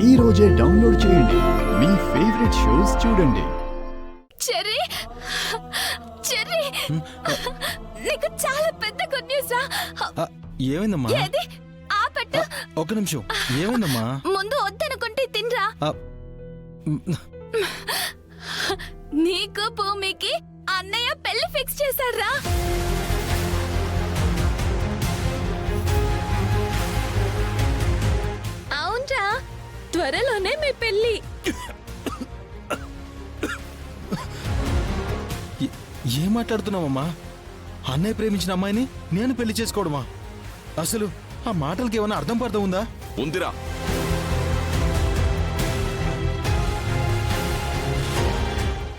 ఈ రోజే డౌన్లోడ్ చేయండి. మీ ఫేవరెట్ షోస్ చూడండి. చెర్రీ, చెర్రీ, నీకు చాలా పెద్ద గుడ్ న్యూస్ రా. ఏమైందమ్మా? ఏది ఆ పెట్టు. ఒక నిమిషం, ఏమైందమ్మా? ముందు వద్దనుకుంటే తినరా. నీకు భూమికి అన్నయ్య పెళ్లి ఫిక్స్ చేశారా? అవునరా, త్వరలోనే మీ పెళ్లి. ఏం మాట్లాడుతున్నావమ్మా? అన్నయ్య ప్రేమించిన అమ్మాయిని నేను పెళ్లి చేసుకోవడమా? అసలు ఆ మాటలకి ఏమైనా అర్థం పర్థం ఉందా? ఉందిరా.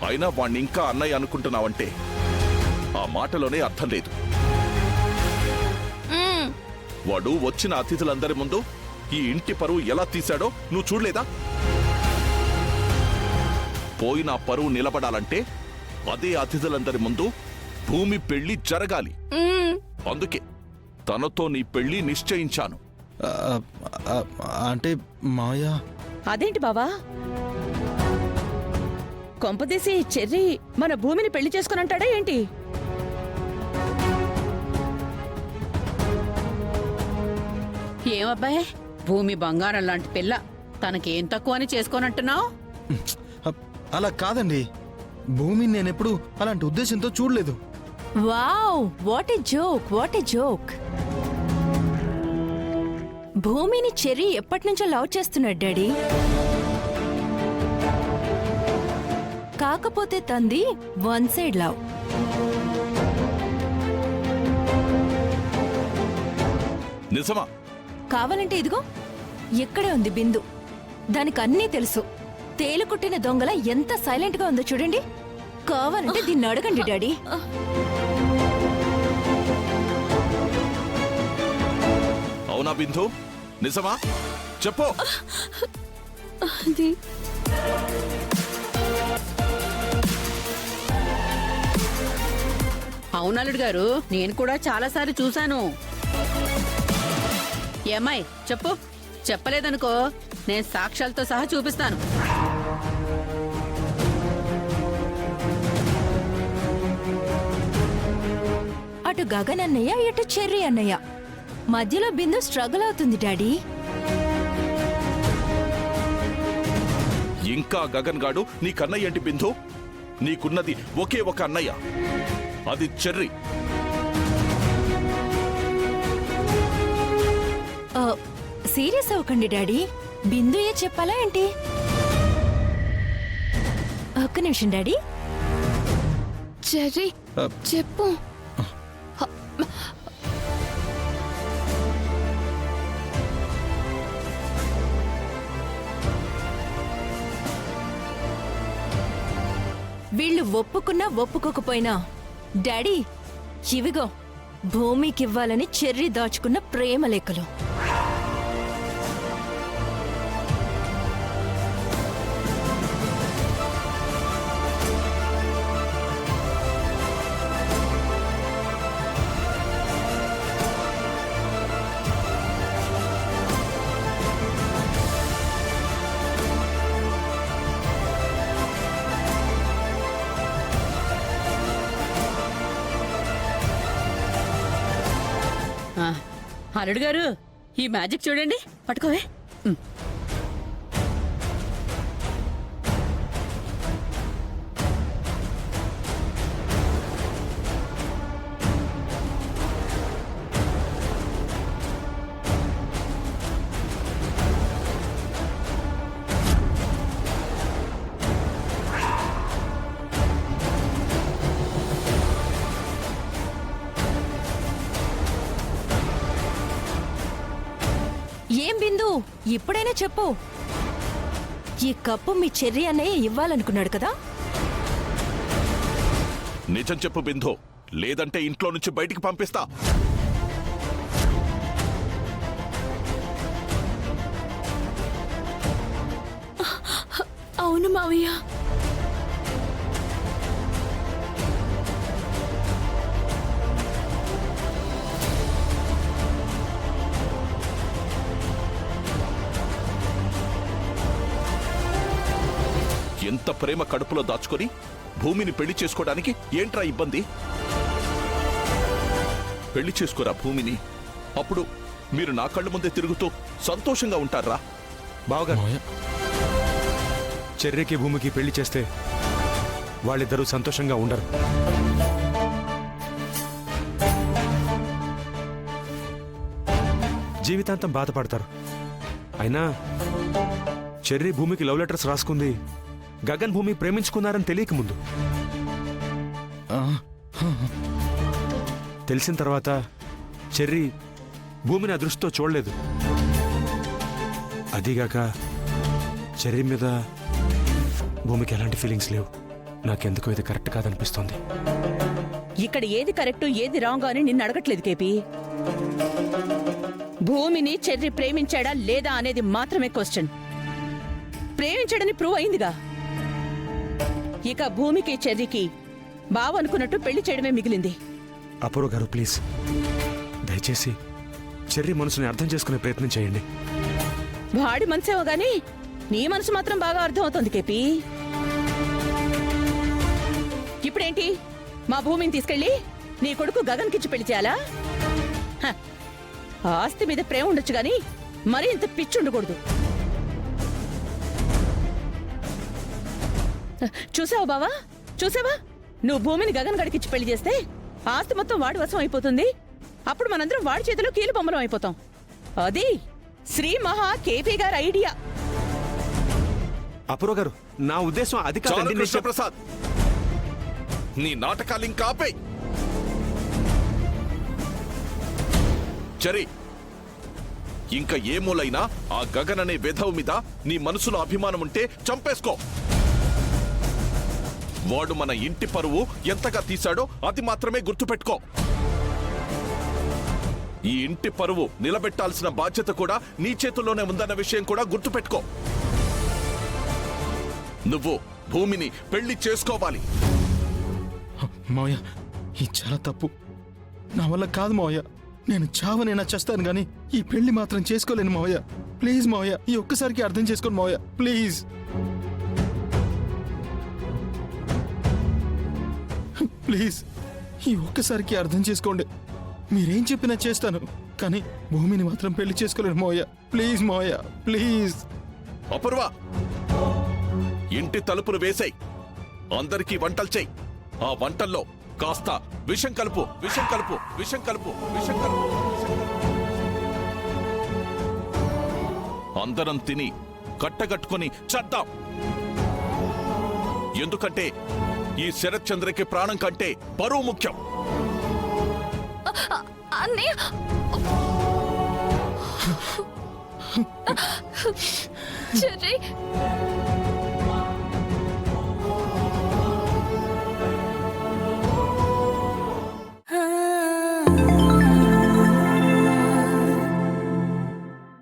అయినా వాణ్ణి ఇంకా అన్నయ్య అనుకుంటున్నావంటే ఆ మాటలోనే అర్థం లేదు. వాడు వచ్చిన అతిథులందరి ముందు ఈ ఇంటి పరువు ఎలా తీశాడో నువ్వు చూడలేదా? పోయిన పరువు నిలబడాలంటే అదే అతిథులందరి ముందు భూమి పెళ్లి జరగాలి. అందుకే తనతో నీ పెళ్లి నిశ్చయించాను. అంటే మాయా, అదేంటి బావా? కొంపదీసి చెర్రీ మన భూమిని పెళ్లి చేసుకునంటాడా ఏంటి? ఏమబ్బాయ్, భూమి బంగారం లాంటి పిల్ల, తనకేం తక్కువ అని చేసుకోనంటున్నావు? అలా కాదండి. భూమిని నేనెప్పుడు అలాంటి ఉద్దేశంతో చూడలేదు. Wow, what a joke, what a joke. భూమిని చెర్రీ ఎప్పటి నుంచో లవ్ చేస్తున్నాడు డాడీ. కాకపోతే తంది వన్ సైడ్ లవ్. నిజమా? కావాలంటే ఇదిగో ఇక్కడే ఉంది బిందు. దానికి అన్నీ తెలుసు. తేలుకుట్టిన దొంగల ఎంత సైలెంట్ గా ఉందో చూడండి. కావాలంటే దీన్ని అడగండి డాడీ. అవునా బిందు? నిజమా? చెప్పు. అవునల్లుడు గారు, నేను కూడా చాలాసార్లు చూశాను. ఏమ్మాయి చెప్పు. చెప్పలేదనుకో, నేను సాక్ష్యాలతో సహా చూపిస్తాను. అటు గగన్ అన్నయ్య, ఇటు చెర్రీ అన్నయ్య. మధ్యలో బిందు స్ట్రగుల్ అవుతుంది డాడీ. ఇంకా గగన్ గాడు నీ కన్నయ్య ఏంటి బిందు? నీకున్నది ఒకే ఒక అన్నయ్య, అది చెర్రీ. సీరియస్ అవ్వకండి డాడీ. బిందుయే చెప్పాలా ఏంటి? ఒక్క నిమిషం డాడీ. చెర్రీ చెప్పు. వీళ్ళు ఒప్పుకున్నా ఒప్పుకోకపోయినా డాడీ, ఇవిగో భూమికివ్వాలని చెర్రీ దాచుకున్న ప్రేమ లేఖలు. అల్లుడు గారు, ఈ మ్యాజిక్ చూడండి. పట్టుకోవే. ఏం బిందు, ఇప్పుడైనా చెప్పు. ఈ కప్పు మీ చెర్రీ అన్నయ్య ఇవ్వాలనుకున్నాడు కదా? నిజం చెప్పు బిందు, లేదంటే ఇంట్లో నుంచి బయటికి పంపిస్తా. అవును మావయ్య. ఎంత ప్రేమ కడుపులో దాచుకొని భూమిని పెళ్లి చేసుకోవడానికి ఏంట్రా ఇబ్బంది? పెళ్లి చేసుకోరా భూమిని. అప్పుడు మీరు నా కళ్ళ ముందే తిరుగుతూ సంతోషంగా ఉంటారా? బావగారు, మావయ్య చెర్రీకి భూమికి పెళ్లి చేస్తే వాళ్ళిద్దరూ సంతోషంగా ఉండరు. జీవితాంతం బాధపడతారు. అయినా చెర్రీ భూమికి లవ్ లెటర్స్ రాసుకుంది గగన్ భూమి ప్రేమించుకున్నారని తెలియక ముందు. తెలిసిన తర్వాత చెర్రీ భూమిని ఆ దృష్టితో చూడలేదు. అదీగాక చెర్రీ మీద భూమికి ఎలాంటి ఫీలింగ్స్ లేవు. నాకెందుకో ఇది కరెక్ట్ కాదనిపిస్తోంది. ఇక్కడ ఏది కరెక్ట్ ఏది రాంగ్ అని నిన్ను అడగట్లేదు కేపీ. భూమిని చెర్రి ప్రేమించాడా లేదా అనేది మాత్రమే క్వశ్చన్. ప్రేమించాడని ప్రూవ్ అయిందిగా. ఇక భూమికి చెర్రికి బావ అనుకున్నట్టు పెళ్లి చేయడమే మిగిలింది. అపూర్వ గారు, ప్లీజ్ దయచేసి చెర్రీ మనసుని అర్థం చేసుకునే ప్రయత్నం చేయండి. వాడి మనసేమో గాని నీ మనసు మాత్రం బాగా అర్థం అవుతుంది కేపీ. ఇప్పుడేంటి, మా భూమిని తీసుకెళ్లి నీ కొడుకు గగన్కిచ్చి పెళ్లి చేయాలా? హ, ఆస్తి మీద ప్రేమ ఉండొచ్చు గాని మరీ ఇంత పిచ్చి ఉండకూడదు. చూసావా బావా, చూసావా? నువ్వు భూమిని గగన్ గడికిచ్చి పెళ్లి చేస్తే ఆస్తి మొత్తం వాడి వశం అయిపోతుంది. అప్పుడు మనందరం వాడి చేతిలో కీలు బొమ్మలం అయిపోతాం. అది శ్రీ మహా కేపీ గారి ఐడియా. అపూర్వ గారు, నా ఉద్దేశం అది చాలు కాదండి. కృష్ణప్రసాద్, నీ నాటకాలు ఇంకా ఆపేయ్. చరి, ఇంకా ఏ మూలైనా ఆ గగన్ అనే వెధవ మీద నీ మనసులో అభిమానం ఉంటే చంపేసుకో. వాడు మన ఇంటి పరువు ఎంతగా తీశాడో అది మాత్రమే గుర్తుపెట్టుకో. ఈ ఇంటి పరువు నిలబెట్టాల్సిన బాధ్యత కూడా నీ చేతుల్లోనే ఉందన్న విషయం కూడా గుర్తుపెట్టుకో. నువ్వు భూమిని పెళ్లి చేసుకోవాలి. మావయ్య, ఇది చాలా తప్పు. నా వల్ల కాదు మావయ్య. నేను చావనైనా చేస్తాను గాని ఈ పెళ్లి మాత్రం చేసుకోలేను మావయ్య. ప్లీజ్ మావయ్య, ఈ ఒక్కసారికి అర్థం చేసుకోండి మావయ్య, ప్లీజ్. ప్లీజ్ ఈ ఒక్కసారికి అర్థం చేసుకోండి. మీరేం చెప్పినా చేస్తాను, కానీ భూమిని మాత్రం పెళ్లి చేసుకోలేను మావయ్య. ప్లీజ్ మావయ్య, ప్లీజ్. అపూర్వ, ఇంటి తలుపులు వేసేయ్. అందరికీ వంటలు చెయ్యి. ఆ వంటల్లో కాస్త విషం కలుపు, విషం కలుపు, విషం కలుపు, విషం కలుపు. అందరం తిని కట్టగట్టుకుని చద్దాం. ఎందుకంటే ఈ శరత్ చంద్రకి ప్రాణం కంటే బరువు ముఖ్యం. అన్నయ్య, చెర్రీ